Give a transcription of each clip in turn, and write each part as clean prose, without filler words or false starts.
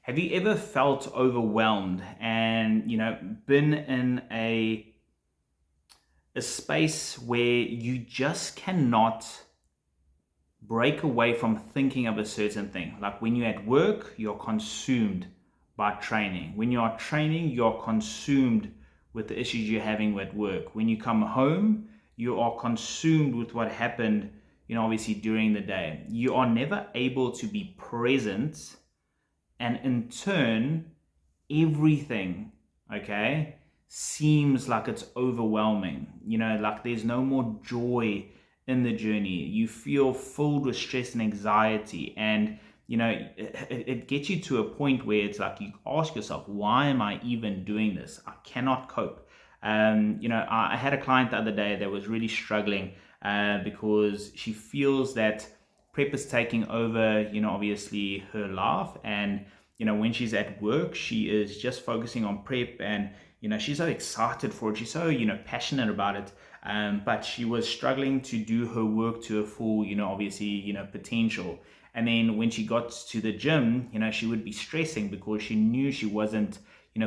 Have you ever felt overwhelmed and, been in a space where you just cannot break away from thinking of a certain thing? Like when you're at work, you're consumed by training. When you are training, you're consumed with the issues you're having at work. When you come home, you are consumed with what happened, obviously during the day. You are never able to be present, and in turn, everything, okay, seems like it's overwhelming. Like there's no more joy in the journey. You feel filled with stress and anxiety, and it gets you to a point where it's like you ask yourself, why am I even doing this? I cannot cope. I had a client the other day that was really struggling because she feels that prep is taking over, obviously her life. And when she's at work, she is just focusing on prep, and she's so excited for it. She's so passionate about it. But she was struggling to do her work to a full, obviously, potential. And then when she got to the gym, she would be stressing because she knew she wasn't,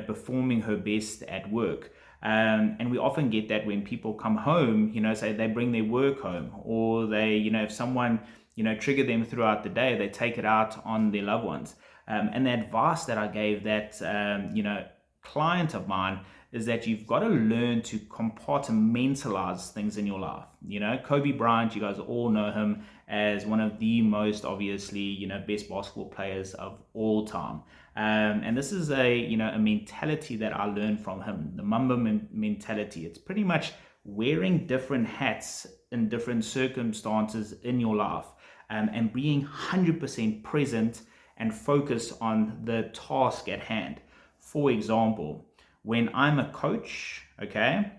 performing her best at work. And we often get that when people come home, say they bring their work home, or they, if someone, trigger them throughout the day, they take it out on their loved ones. And the advice that I gave that, client of mine is that you've got to learn to compartmentalize things in your life. Kobe Bryant, you guys all know him as one of the most obviously, best basketball players of all time. And this is a mentality that I learned from him, the Mamba mentality. It's pretty much wearing different hats in different circumstances in your life, and being 100% present and focus on the task at hand. For example, when I'm a coach, okay,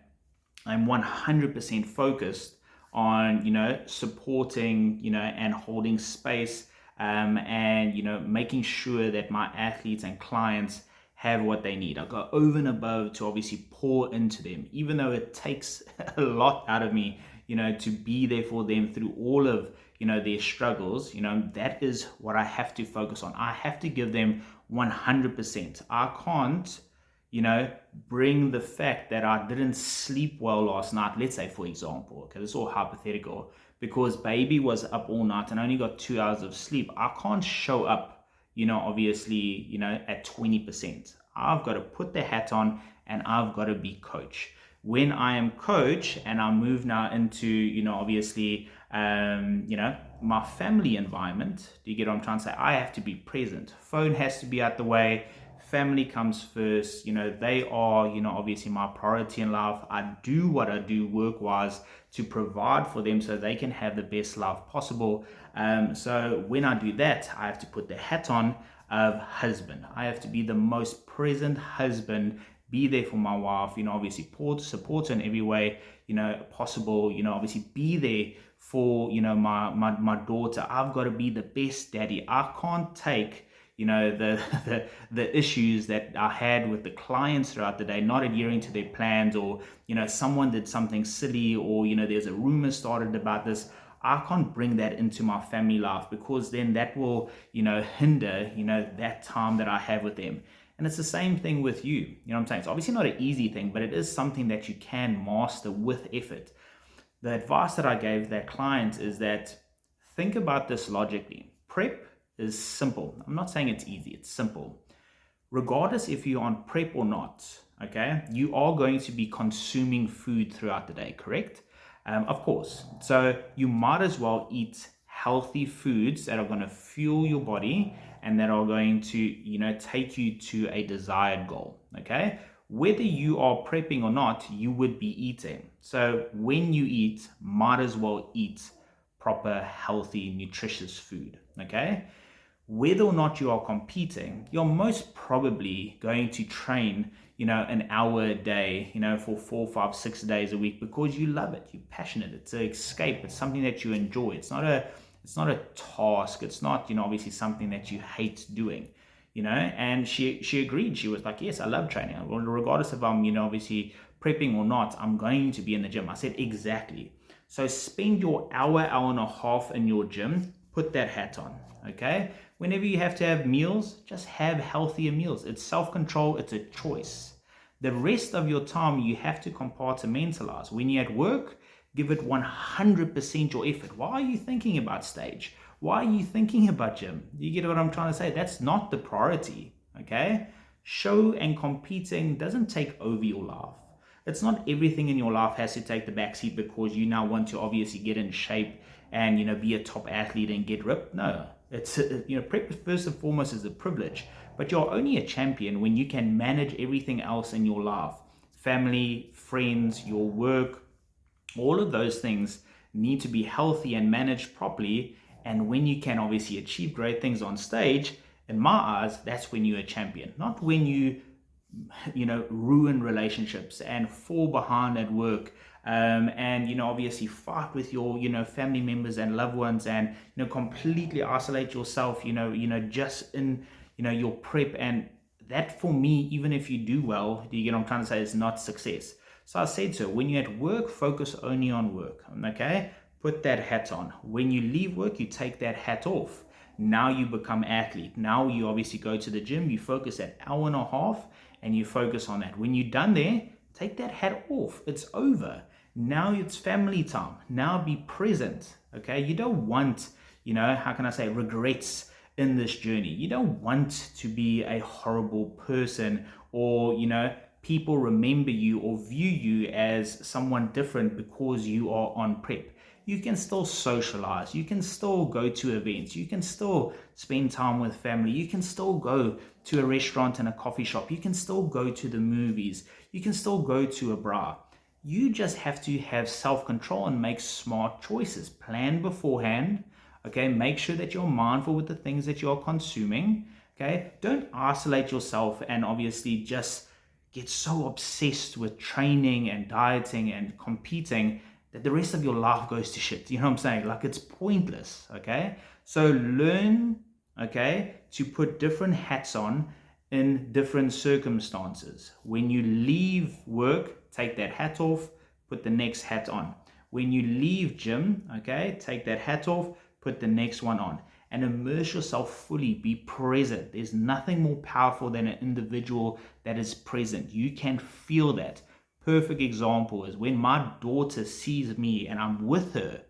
I'm 100% focused on, supporting, and holding space, and, making sure that my athletes and clients have what they need. I go over and above to obviously pour into them, even though it takes a lot out of me, to be there for them through all of, their struggles. That is what I have to focus on. I have to give them 100%. I can't, bring the fact that I didn't sleep well last night, let's say, for example, okay, this is all hypothetical, because baby was up all night and I only got 2 hours of sleep. I can't show up, obviously, at 20%. I've got to put the hat on and I've got to be coach. When I am coach and I move now into, obviously, my family environment, do you get what I'm trying to say? I have to be present. Phone has to be out the way. Family comes first. They are, obviously my priority in life. I do what I do work-wise to provide for them so they can have the best life possible. So when I do that, I have to put the hat on of husband. I have to be the most present husband, be there for my wife, obviously support her in every way, possible, obviously be there for, my daughter. I've got to be the best daddy. I can't take, the issues that I had with the clients throughout the day, not adhering to their plans, or, someone did something silly, or, there's a rumor started about this. I can't bring that into my family life, because then that will, hinder, that time that I have with them. And it's the same thing with you. You know what I'm saying? It's obviously not an easy thing, but it is something that you can master with effort. The advice that I gave that client is that think about this logically. Prep is simple. I'm not saying it's easy, it's simple. Regardless if you're on prep or not, okay, you are going to be consuming food throughout the day, correct? Of course. So you might as well eat healthy foods that are going to fuel your body and that are going to, take you to a desired goal, okay? Whether you are prepping or not, you would be eating. So when you eat, might as well eat proper, healthy, nutritious food, okay? Whether or not you are competing, you're most probably going to train, an hour a day, for 4, 5, 6 days a week because you love it. You're passionate. It's an escape. It's something that you enjoy. It's not a task. It's not, obviously something that you hate doing, and she agreed. She was like, yes, I love training. Well, regardless if I'm, obviously prepping or not, I'm going to be in the gym. I said, exactly. So spend your hour and a half in your gym, put that hat on, okay? Whenever you have to have meals, just have healthier meals. It's self-control, it's a choice. The rest of your time, you have to compartmentalize. When you're at work, give it 100% your effort. Why are you thinking about stage? Why are you thinking about gym? You get what I'm trying to say? That's not the priority, okay? Show and competing doesn't take over your life. It's not everything in your life has to take the backseat because you now want to obviously get in shape and, be a top athlete and get ripped. No, it's, prep first and foremost is a privilege, but you're only a champion when you can manage everything else in your life. Family, friends, your work, all of those things need to be healthy and managed properly. And when you can obviously achieve great things on stage, in my eyes, that's when you're a champion. Not when you ruin relationships and fall behind at work, and obviously fight with your family members and loved ones, and completely isolate yourself, just in your prep. And that, for me, even if you do well, you get what I'm trying to say, is not success. So I said, so when you're at work, focus only on work. Okay, put that hat on. When you leave work, you take that hat off. Now you become athlete. Now you obviously go to the gym, you focus that hour and a half, and you focus on that. When you're done there, take that hat off. It's over. Now it's family time. Now be present. Okay, you don't want, how can I say, regrets in this journey. You don't want to be a horrible person, or people remember you or view you as someone different because you are on prep. You can still socialize, you can still go to events, you can still spend time with family, you can still go to a restaurant and a coffee shop, you can still go to the movies, you can still go to a bar. You just have to have self-control and make smart choices. Plan beforehand, okay? Make sure that you're mindful with the things that you're consuming, okay? Don't isolate yourself and obviously just get so obsessed with training and dieting and competing that the rest of your life goes to shit. You know what I'm saying? Like, it's pointless, okay? So learn, okay, to put different hats on in different circumstances. When you leave work, take that hat off, put the next hat on. When you leave gym, okay, take that hat off, put the next one on. And immerse yourself fully, be present. There's nothing more powerful than an individual that is present. You can feel that. Perfect example is when my daughter sees me and I'm with her.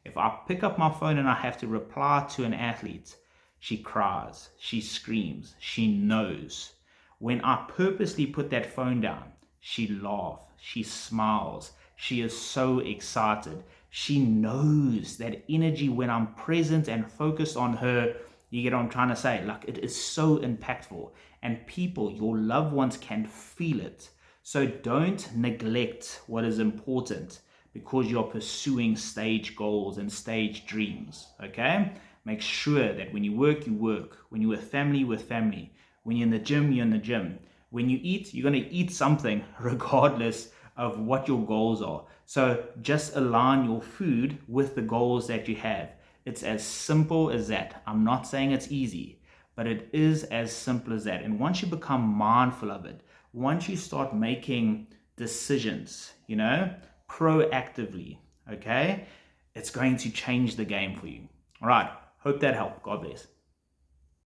If I pick up my phone and I have to reply to an athlete, she cries, she screams, she knows. When I purposely put that phone down, she laughs, she smiles, she is so excited. She knows that energy when I'm present and focused on her. You get what I'm trying to say? Like, it is so impactful, and people, your loved ones, can feel it. So don't neglect what is important because you're pursuing stage goals and stage dreams, okay? Make sure that when you work, you work. When you're with family, you're with family. When you're in the gym, you're in the gym. When you eat, you're going to eat something regardless of what your goals are. So just align your food with the goals that you have. It's as simple as that. I'm not saying it's easy, but it is as simple as that. And once you become mindful of it, once you start making decisions, proactively, okay, it's going to change the game for you. All right. Hope that helped. God bless.